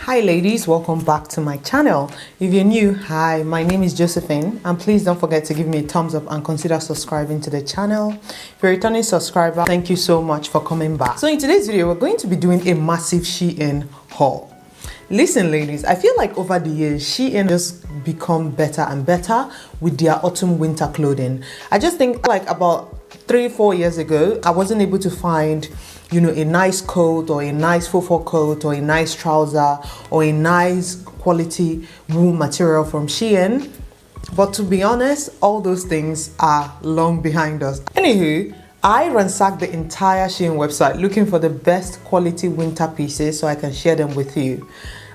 Hi ladies, welcome back to my channel. If you're new, hi, my name is Josephine, and please don't forget to give me a thumbs up and consider subscribing to the channel. If you're a returning subscriber, thank you so much for coming back. So in today's video, we're going to be doing a massive Shein haul. Listen ladies, I feel like over the years, Shein just become better and better with their autumn winter clothing. I just think like about 3-4 years ago, I wasn't able to find, you know, a nice coat or a nice faux coat or a nice trouser or a nice quality wool material from Shein. But to be honest, all those things are long behind us. Anywho, I ransacked the entire Shein website looking for the best quality winter pieces so I can share them with you.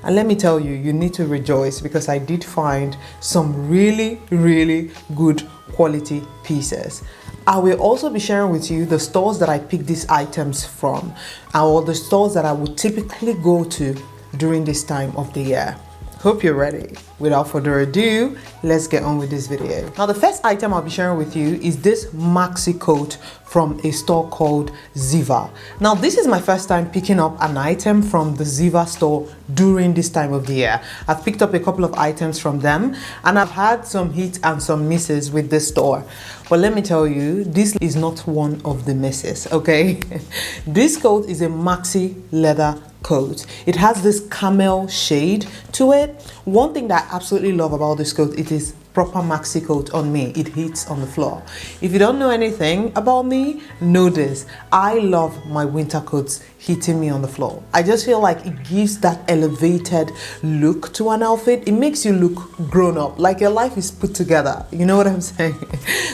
And let me tell you, you need to rejoice because I did find some really good quality pieces. I will also be sharing with you the stores that I picked these items from, or the stores that I would typically go to during this time of the year. Hope you're ready. Without further ado, let's get on with this video. Now the first item I'll be sharing with you is this maxi coat from a store called Zivah. Now this is my first time picking up an item from the Zivah store during this time of the year. I've picked up a couple of items from them and I've had some hits and some misses with this store. But let me tell you, this is not one of the misses, okay? This coat is a maxi leather coat. It has this camel shade to it. One thing that I absolutely love about this coat, it is proper maxi coat on me. It hits on the floor. If you don't know anything about me, know this. I love my winter coats hitting me on the floor. I just feel like it gives that elevated look to an outfit. It makes you look grown up, like your life is put together. You know what I'm saying?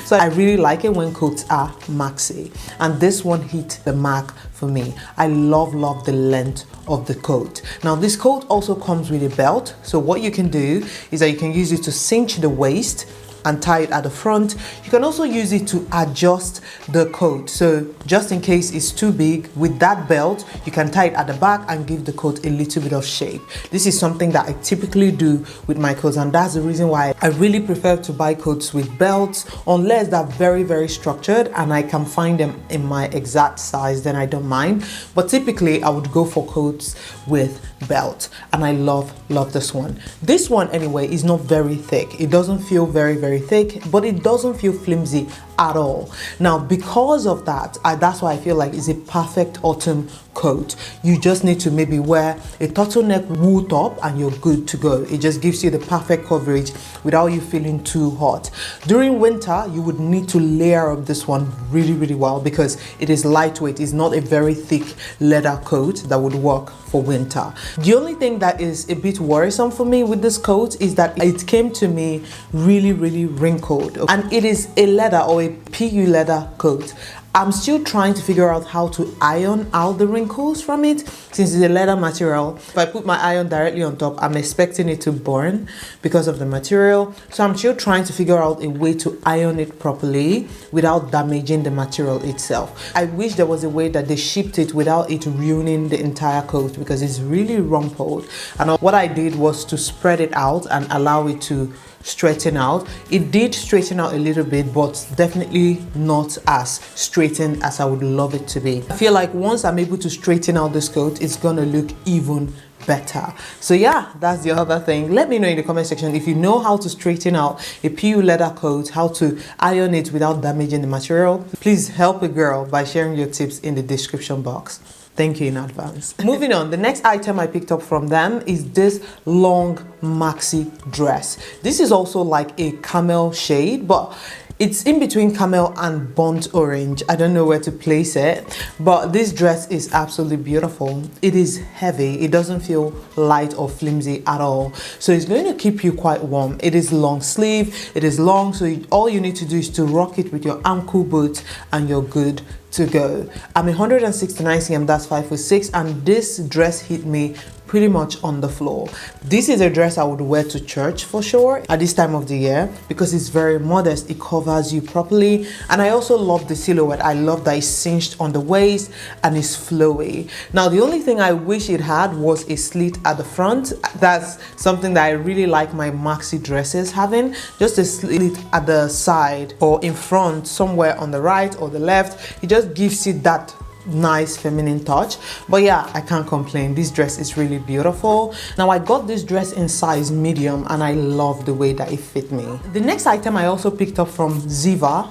So I really like it when coats are maxi. And this one hit the mark for me. I love the length of the coat. Now this coat also comes with a belt. So what you can do is that you can use it to cinch the waist and tie it at the front. You can also use it to adjust the coat. So just in case it's too big, with that belt, you can tie it at the back and give the coat a little bit of shape. This is something that I typically do with my coats, and that's the reason why I really prefer to buy coats with belts, unless they're very structured and I can find them in my exact size, then I don't mind. But typically I would go for coats with belt, and I love this one. This one anyway is not very thick. It doesn't feel very thick, but it doesn't feel flimsy at all. Now because of that, that's why I feel like it's a perfect autumn coat. You just need to maybe wear a turtleneck wool top and you're good to go. It just gives you the perfect coverage without you feeling too hot. During winter, you would need to layer up this one really well because it is lightweight. It's not a very thick leather coat that would work for winter. The only thing that is a bit worrisome for me with this coat is that it came to me really wrinkled, and it is a leather or a PU leather coat. I'm still trying to figure out how to iron out the wrinkles from it since it's a leather material. If I put my iron directly on top, I'm expecting it to burn because of the material. So I'm still trying to figure out a way to iron it properly without damaging the material itself. I wish there was a way that they shipped it without it ruining the entire coat because it's really rumpled. And what I did was to spread it out and allow it to straighten out. It did straighten out a little bit, but definitely not as straightened as I would love it to be. I feel like once I'm able to straighten out this coat, it's gonna look even better. So yeah, that's the other thing. Let me know in the comment section if you know how to straighten out a PU leather coat, how to iron it without damaging the material. Please help a girl by sharing your tips in the description box. Thank you in advance. Moving on, the next item I picked up from them is this long maxi dress. This is also like a camel shade, but it's in between camel and burnt orange. I don't know where to place it, but this dress is absolutely beautiful. It is heavy. It doesn't feel light or flimsy at all. So it's going to keep you quite warm. It is long sleeve. It is long, so all you need to do is to rock it with your ankle boots and you're good to go. I'm 169 cm, that's 5'6", and this dress hit me pretty much on the floor. This is a dress I would wear to church for sure at this time of the year because it's very modest. It covers you properly, and I also love the silhouette. I love that it's cinched on the waist and it's flowy. Now the only thing I wish it had was a slit at the front. That's something that I really like my maxi dresses having, just a slit at the side or in front, somewhere on the right or the left. It just gives you that nice feminine touch. But yeah, I can't complain. This dress is really beautiful. Now I got this dress in size medium and I love the way that it fit me. The next item I also picked up from Zivah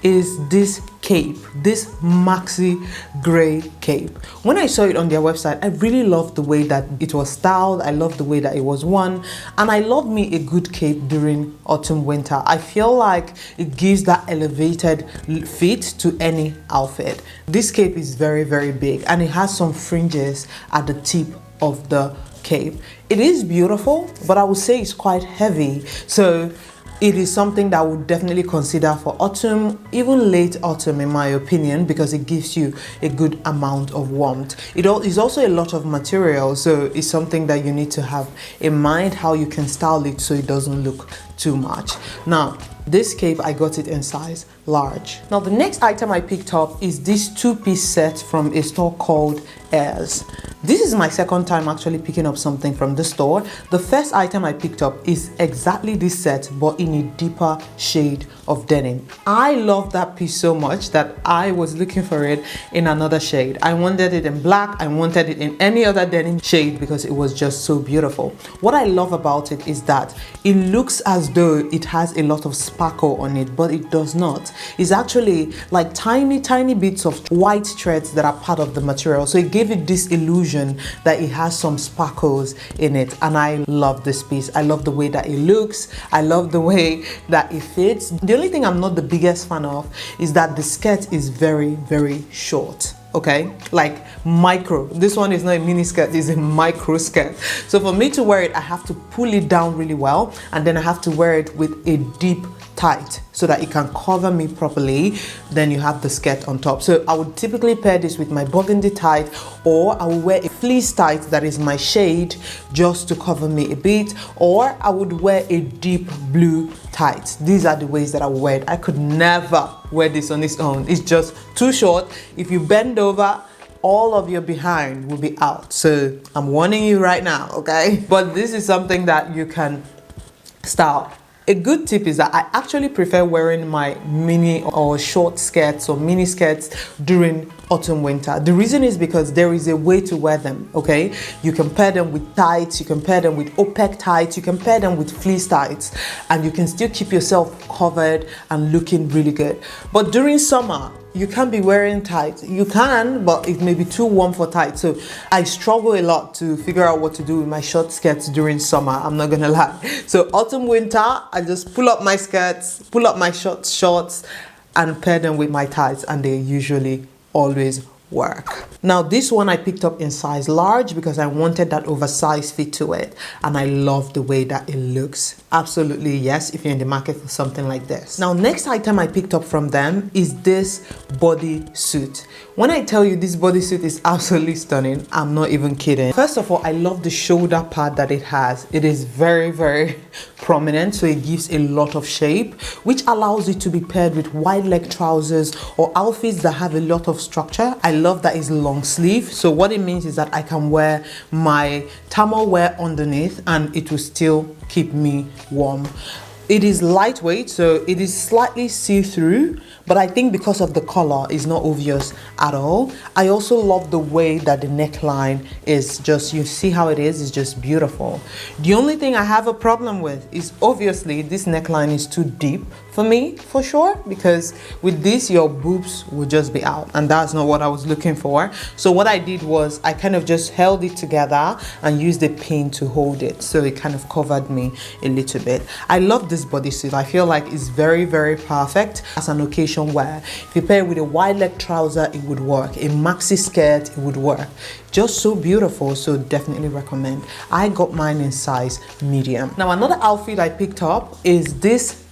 is this cape, this maxi gray cape. When I saw it on their website, I really loved the way that it was styled. I loved the way that it was worn, and I love me a good cape during autumn winter. I feel like it gives that elevated fit to any outfit. This cape is very, very big and it has some fringes at the tip of the cape. It is beautiful, but I would say it's quite heavy. So it is something that I would definitely consider for autumn, even late autumn in my opinion, because it gives you a good amount of warmth. It is also a lot of material, so it's something that you need to have in mind how you can style it so it doesn't look too much. Now, this cape, I got it in size large. Now, the next item I picked up is this two-piece set from a store called Airs. This is my second time actually picking up something from the store. The first item I picked up is exactly this set, but in a deeper shade of denim. I love that piece so much that I was looking for it in another shade. I wanted it in black, I wanted it in any other denim shade because it was just so beautiful. What I love about it is that it looks as though it has a lot of sparkle on it, but it does not. It's actually like tiny bits of white threads that are part of the material, so it gave it this illusion that it has some sparkles in it, and I love this piece. I love the way that it looks. I love the way that it fits. The only thing I'm not the biggest fan of is that the skirt is very, very short. Okay, like micro. This one is not a mini skirt, it's a micro skirt. So for me to wear it, I have to pull it down really well, and then I have to wear it with a deep tight so that it can cover me properly. Then you have the skirt on top. So I would typically pair this with my burgundy tight, or I will wear a fleece tight that is my shade just to cover me a bit, or I would wear a deep blue tight. These are the ways that I would wear it. I could never wear this on its own. It's just too short. If you bend over, all of your behind will be out. So I'm warning you right now, okay? But this is something that you can style. A good tip is that I actually prefer wearing my mini or short skirts or mini skirts during autumn winter. The reason is because there is a way to wear them, okay? You can pair them with tights, you can pair them with opaque tights, you can pair them with fleece tights, and you can still keep yourself covered and looking really good. But during summer, you can't be wearing tights. You can, but it may be too warm for tights. So I struggle a lot to figure out what to do with my short skirts during summer, I'm not gonna lie. So autumn, winter, I just pull up my skirts, pull up my shorts, and pair them with my tights, and they usually always work. Now this one I picked up in size large because I wanted that oversized fit to it, and I love the way that it looks. Absolutely yes, if you're in the market for something like this. Now next item I picked up from them is this bodysuit. When I tell you this bodysuit is absolutely stunning, I'm not even kidding. First of all, I love the shoulder pad that it has. It is very, very prominent, so it gives a lot of shape, which allows it to be paired with wide leg trousers or outfits that have a lot of structure. I love that it's long sleeve, so what it means is that I can wear my thermal wear underneath and it will still keep me warm. It is lightweight, so it is slightly see-through, but I think because of the color, it's not obvious at all. I also love the way that the neckline is just, you see how it is, it's just beautiful. The only thing I have a problem with is obviously this neckline is too deep for me, for sure, because with this your boobs will just be out, and that's not what I was looking for. So what I did was I kind of just held it together and used a pin to hold it, so it kind of covered me a little bit. I love this bodysuit. I feel like it's very, very perfect as an occasion wear. If you pair it with a wide leg trouser, it would work. A maxi skirt, it would work. Just so beautiful, so definitely recommend. I got mine in size medium. Now another outfit I picked up is this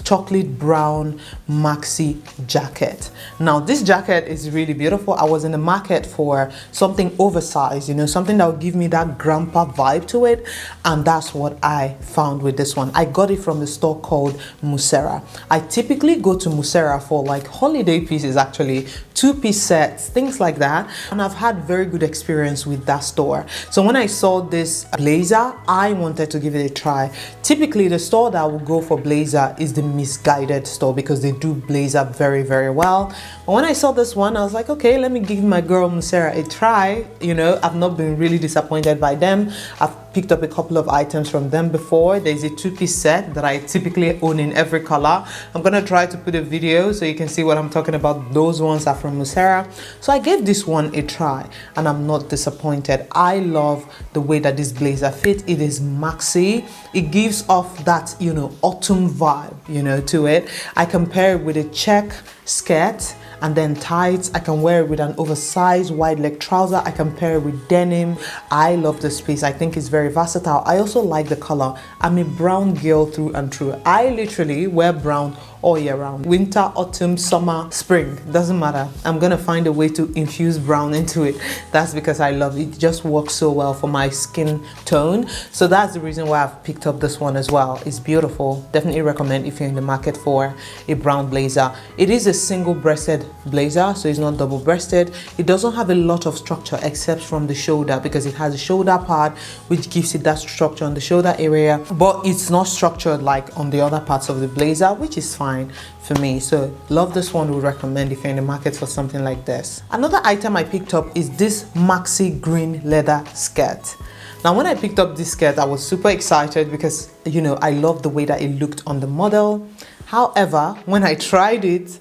chocolate brown maxi jacket. Now this jacket is really beautiful. I was in the market for something oversized, you know, something that would give me that grandpa vibe to it, and that's what I found with this one. I got it from the store called MUSERA. I typically go to MUSERA for like holiday pieces, actually two-piece sets, things like that, and I've had very good experience with that store. So when I saw this blazer, I wanted to give it a try. Typically the store that I would go for blazer is the Misguided store because they do blazer very, very well. But when I saw this one, I was like, okay, let me give my girl MUSERA a try. You know, I've not been really disappointed by them. I've picked up a couple of items from them before. There's a two-piece set that I typically own in every color. I'm gonna try to put a video so you can see what I'm talking about. Those ones are from MUSERA. So I gave this one a try and I'm not disappointed. I love the way that this blazer fits. It is maxi. It gives off that, you know, autumn vibe, you know, to it. I compare it with a check skirt and then tights. I can wear it with an oversized wide leg trouser. I can pair it with denim. I love this piece. I think it's very versatile. I also like the color. I'm a brown girl through and through. I literally wear brown all year round. Winter, autumn, summer, spring, doesn't matter. I'm gonna find a way to infuse brown into it. That's because I love it. It just works so well for my skin tone. So that's the reason why I've picked up this one as well. It's beautiful. Definitely recommend if you're in the market for a brown blazer. It is a single breasted blazer, so it's not double breasted. It doesn't have a lot of structure except from the shoulder because it has a shoulder pad which gives it that structure on the shoulder area, but it's not structured like on the other parts of the blazer, which is fine for me. So love this one. Would recommend if you're in the market for something like this. Another item I picked up is this maxi green leather skirt. Now when I picked up this skirt, I was super excited because, you know, I love the way that it looked on the model. However, when I tried it,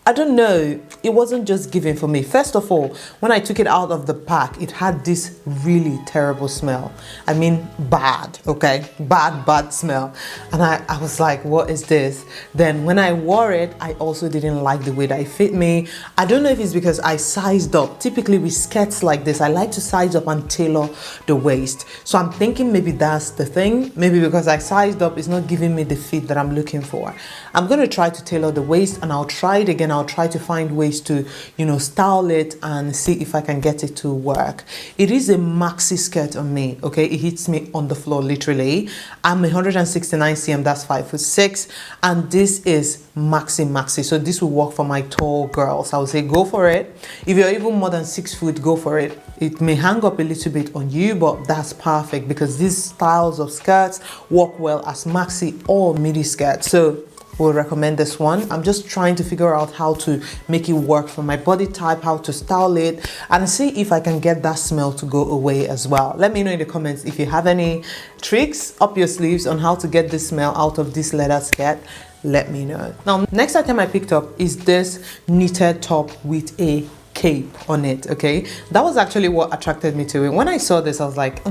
I don't know, it wasn't just given for me. First of all, when I took it out of the pack, it had this really terrible smell. I mean, bad, okay? Bad smell. And I was like, what is this? Then when I wore it, I also didn't like the way that it fit me. I don't know if it's because I sized up. Typically with skirts like this, I like to size up and tailor the waist. So I'm thinking maybe that's the thing. Maybe because I sized up, it's not giving me the fit that I'm looking for. I'm gonna try to tailor the waist and I'll try it again. I'll try to find ways to, you know, style it and see if I can get it to work. It is a maxi skirt on me, okay? It hits me on the floor literally. I'm 169 cm, that's 5'6", and this is maxi. So this will work for my tall girls. I would say go for it. If you're even more than 6 foot, go for it. It may hang up a little bit on you, but that's perfect because these styles of skirts work well as maxi or midi skirts. So will recommend this one. I'm just trying to figure out how to make it work for my body type, how to style it, and see if I can get that smell to go away as well. Let me know in the comments if you have any tricks up your sleeves on how to get this smell out of this leather skirt. Let me know. Now, next item I picked up is this knitted top with a cape on it, okay? That was actually what attracted me to it. When I saw this, I was like,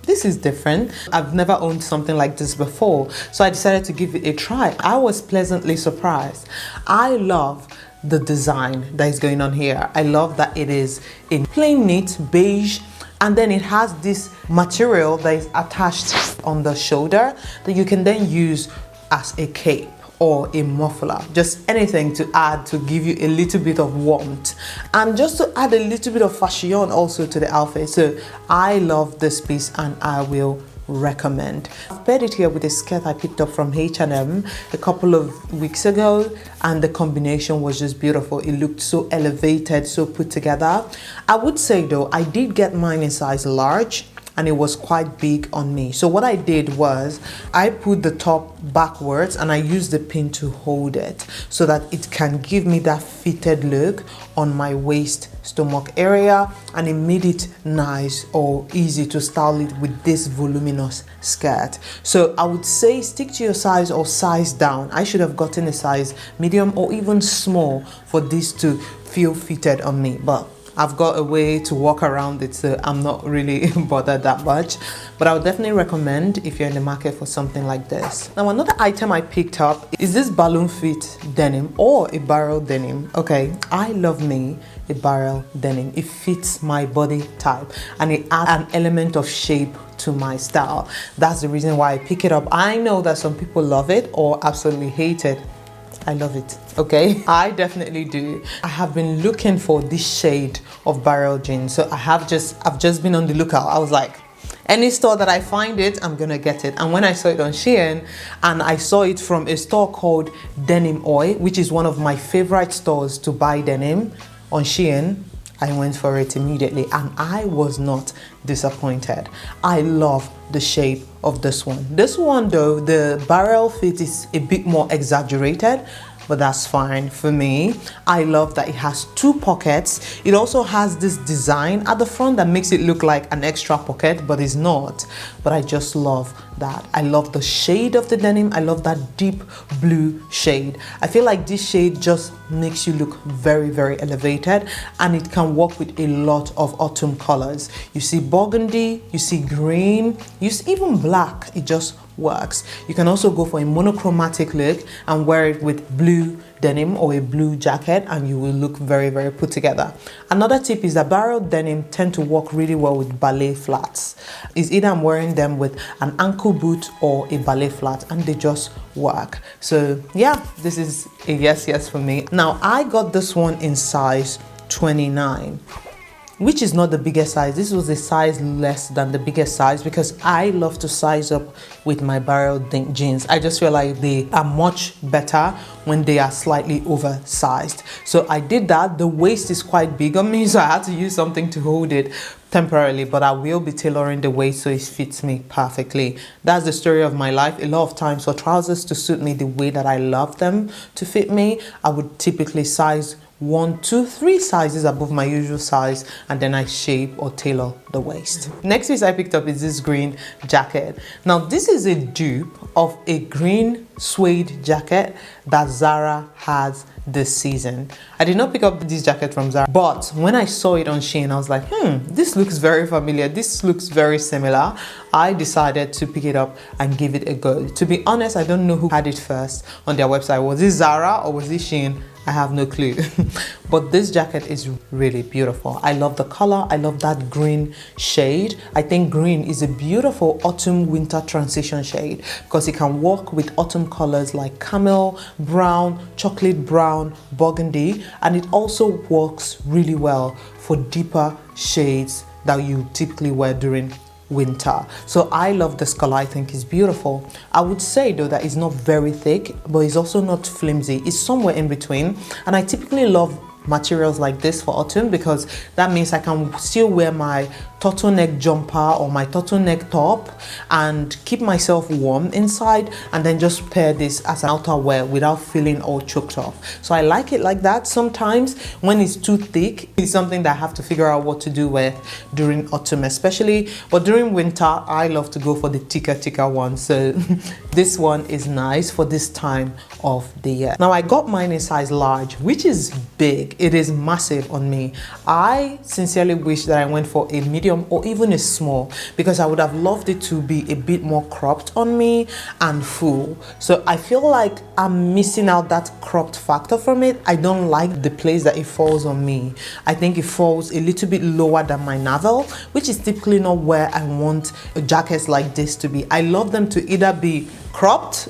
this is different. I've never owned something like this before, so I decided to give it a try. I was pleasantly surprised. I love the design that is going on here. I love that it is in plain knit beige, and then it has this material that is attached on the shoulder that you can then use as a cape or a muffler, just anything to add to give you a little bit of warmth and just to add a little bit of fashion also to the outfit. So I love this piece and I will recommend. I've paired it here with a skirt I picked up from H&M a couple of weeks ago, and the combination was just beautiful. It looked so elevated, so put together. I would say though, I did get mine in size large and it was quite big on me. So what I did was I put the top backwards and I used the pin to hold it so that it can give me that fitted look on my waist stomach area, and it made it nice or easy to style it with this voluminous skirt. So I would say stick to your size or size down. I should have gotten a size medium or even small for this to feel fitted on me, but I've got a way to walk around it, so I'm not really bothered that much. But I would definitely recommend if you're in the market for something like this. Now, another item I picked up is this balloon fit denim or a barrel denim. Okay, I love me a barrel denim. It fits my body type and it adds an element of shape to my style. That's the reason why I pick it up. I know that some people love it or absolutely hate it. I love it, okay? I definitely do. I have been looking for this shade of barrel jeans, so I've just been on the lookout. I was like, any store that I find it, I'm gonna get it. And when I saw it on Shein, and I saw it from a store called Denim Oil, which is one of my favorite stores to buy denim on Shein, I went for it immediately and I was not disappointed. I love the shape of this one. This one though, the barrel fit is a bit more exaggerated, but that's fine for me. I love that it has 2 pockets. It also has this design at the front that makes it look like an extra pocket, but it's not. But I just love that. I love the shade of the denim. I love that deep blue shade. I feel like this shade just makes you look very, very elevated, and it can work with a lot of autumn colors. You see burgundy, you see green, you see even black. It just works. You can also go for a monochromatic look and wear it with blue denim or a blue jacket, and you will look very, very put together. Another tip is that barrel denim tend to work really well with ballet flats. It's either I'm wearing them with an ankle boot or a ballet flat, and they just work. So yeah, this is a yes for me. Now I got this one in size 29, which is not the biggest size. This was a size less than the biggest size because I love to size up with my barrel jeans. I just feel like they are much better when they are slightly oversized. So I did that. The waist is quite big on me, so I had to use something to hold it temporarily, but I will be tailoring the waist so it fits me perfectly. That's the story of my life. A lot of times for trousers to suit me the way that I love them to fit me, I would typically size 1, 2, 3 sizes above my usual size, and then I shape or tailor the waist. Next piece I picked up is this green jacket. Now this is a dupe of a green suede jacket that Zara has this season. I did not pick up this jacket from Zara, but when I saw it on Shein, I was like, this looks very familiar. This looks very similar. I decided to pick it up and give it a go. To be honest, I don't know who had it first on their website. Was it Zara or was it Shein? I have no clue. But this jacket is really beautiful. I love the color. I love that green shade. I think green is a beautiful autumn winter transition shade because it can work with autumn colors like camel, brown, chocolate brown, burgundy, and it also works really well for deeper shades that you typically wear during winter. So I love this color. I think it's beautiful. I would say though that it's not very thick, but it's also not flimsy. It's somewhere in between, and I typically love materials like this for autumn because that means I can still wear my turtleneck jumper or my turtleneck top and keep myself warm inside, and then just pair this as an outerwear without feeling all choked off. So I like it like that. Sometimes when it's too thick, it's something that I have to figure out what to do with during autumn especially, but during winter I love to go for the thicker one. So this one is nice for this time of the year. Now I got mine in size large, which is big. It is massive on me. I sincerely wish that I went for a medium or even a small because I would have loved it to be a bit more cropped on me and full. So I feel like I'm missing out that cropped factor from it. I don't like the place that it falls on me. I think it falls a little bit lower than my navel, which is typically not where I want jackets like this to be. I love them to either be cropped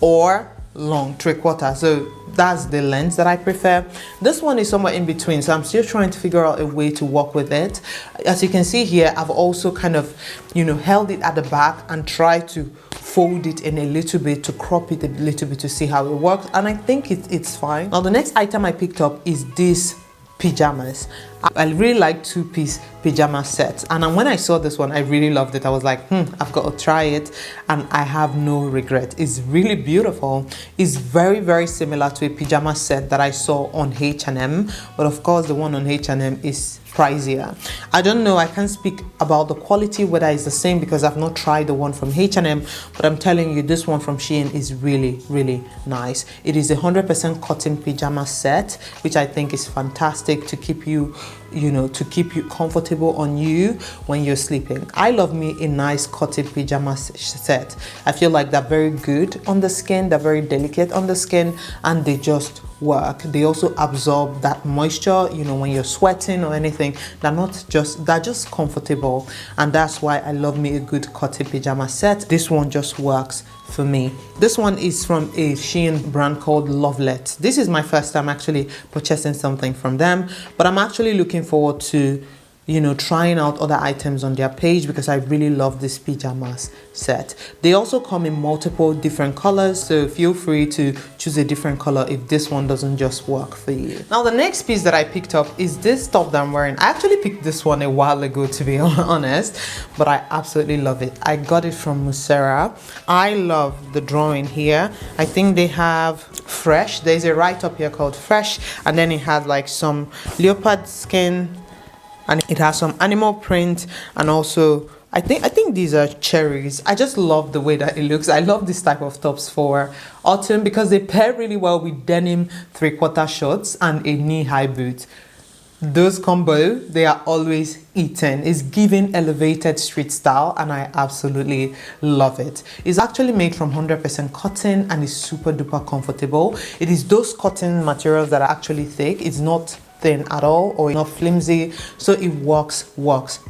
or long 3/4. So that's the length that I prefer. This one is somewhere in between, so I'm still trying to figure out a way to work with it. As you can see here, I've also kind of, held it at the back and tried to fold it in a little bit to crop it a little bit to see how it works, and I think it's fine. Now the next item I picked up is this pajamas. I really like 2-piece pajama sets, and when I saw this one I really loved it. I was like, I've got to try it, and I have no regret. It's really beautiful. It's very, very similar to a pajama set that I saw on H&M, but of course the one on H&M is pricier. I don't know, I can't speak about the quality whether it's the same because I've not tried the one from H&M, but I'm telling you this one from Shein is really, really nice. It is a 100% cotton pajama set, which I think is fantastic to keep you comfortable on you when you're sleeping. I love me a nice cotton pajama set. I feel like they're very good on the skin, they're very delicate on the skin, and they just work. They also absorb that moisture, when you're sweating or anything. They're just comfortable, and that's why I love me a good cotton pajama set. This one just works for me. This one is from a Shein brand called Lovelet. This is my first time actually purchasing something from them, but I'm actually looking forward to you know, trying out other items on their page because I really love this pajamas set. They also come in multiple different colors, so feel free to choose a different color if this one doesn't just work for you. Now the next piece that I picked up is this top that I'm wearing. I actually picked this one a while ago, to be honest, but I absolutely love it. I got it from MUSERA. I love the drawing here. I think they have fresh. There's a write-up here called fresh, and then it has like some leopard skin, and it has some animal print, and also I think these are cherries. I just love the way that it looks. I love this type of tops for autumn because they pair really well with denim 3/4 shorts and a knee-high boot. Those combo, they are always eaten. It's giving elevated street style, and I absolutely love it. It's actually made from 100% cotton and is super duper comfortable. It is those cotton materials that are actually thick. It's not thin at all or not flimsy, so it works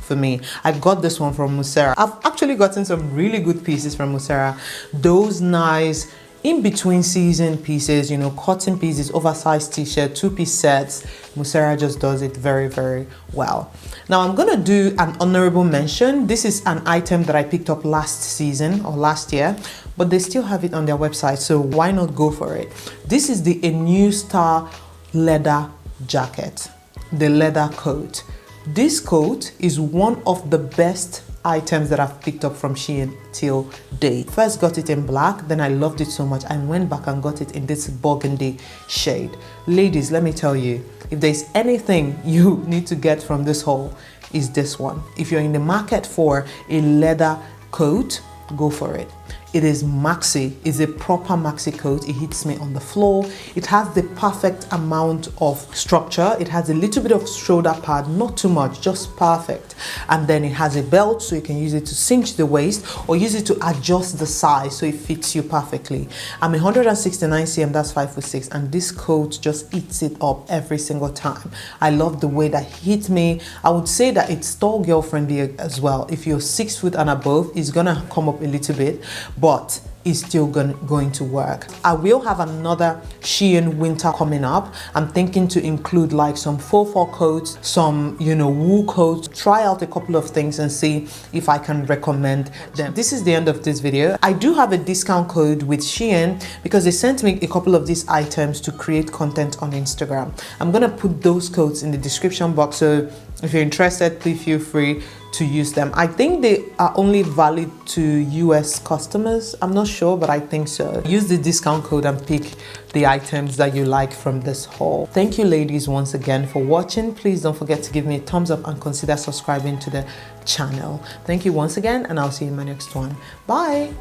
for me. I got this one from MUSERA. I've actually gotten some really good pieces from MUSERA. Those nice in between season pieces, you know, cotton pieces, oversized t-shirt, 2-piece sets. MUSERA just does it very well. Now I'm gonna do an honorable mention. This is an item that I picked up last season or last year, but they still have it on their website, so why not go for it? This is the ANEWSTA leather jacket, the leather coat. This coat is one of the best items that I've picked up from Shein till date. First got it in black, then I loved it so much I went back and got it in this burgundy shade. Ladies, let me tell you, if there's anything you need to get from this haul, is this one. If you're in the market for a leather coat, go for it. It is maxi. It's a proper maxi coat. It hits me on the floor. It has the perfect amount of structure. It has a little bit of shoulder pad, not too much, just perfect. And then it has a belt, so you can use it to cinch the waist or use it to adjust the size so it fits you perfectly. I'm 169 cm, that's 5'6", and this coat just eats it up every single time. I love the way that it hits me. I would say that it's tall girl friendly as well. If you're 6 foot and above, it's gonna come up a little bit, but is still going to work. I will have another Shein winter coming up. I'm thinking to include like some faux fur coats, some, you know, wool coats, try out a couple of things and see if I can recommend them. This is the end of this video. I do have a discount code with Shein because they sent me a couple of these items to create content on Instagram. I'm gonna put those codes in the description box, so if you're interested, please feel free to use them. I think they are only valid to US customers. I'm not sure, but I think so. Use the discount code and pick the items that you like from this haul. Thank you ladies once again for watching. Please don't forget to give me a thumbs up and consider subscribing to the channel. Thank you once again, and I'll see you in my next one. Bye.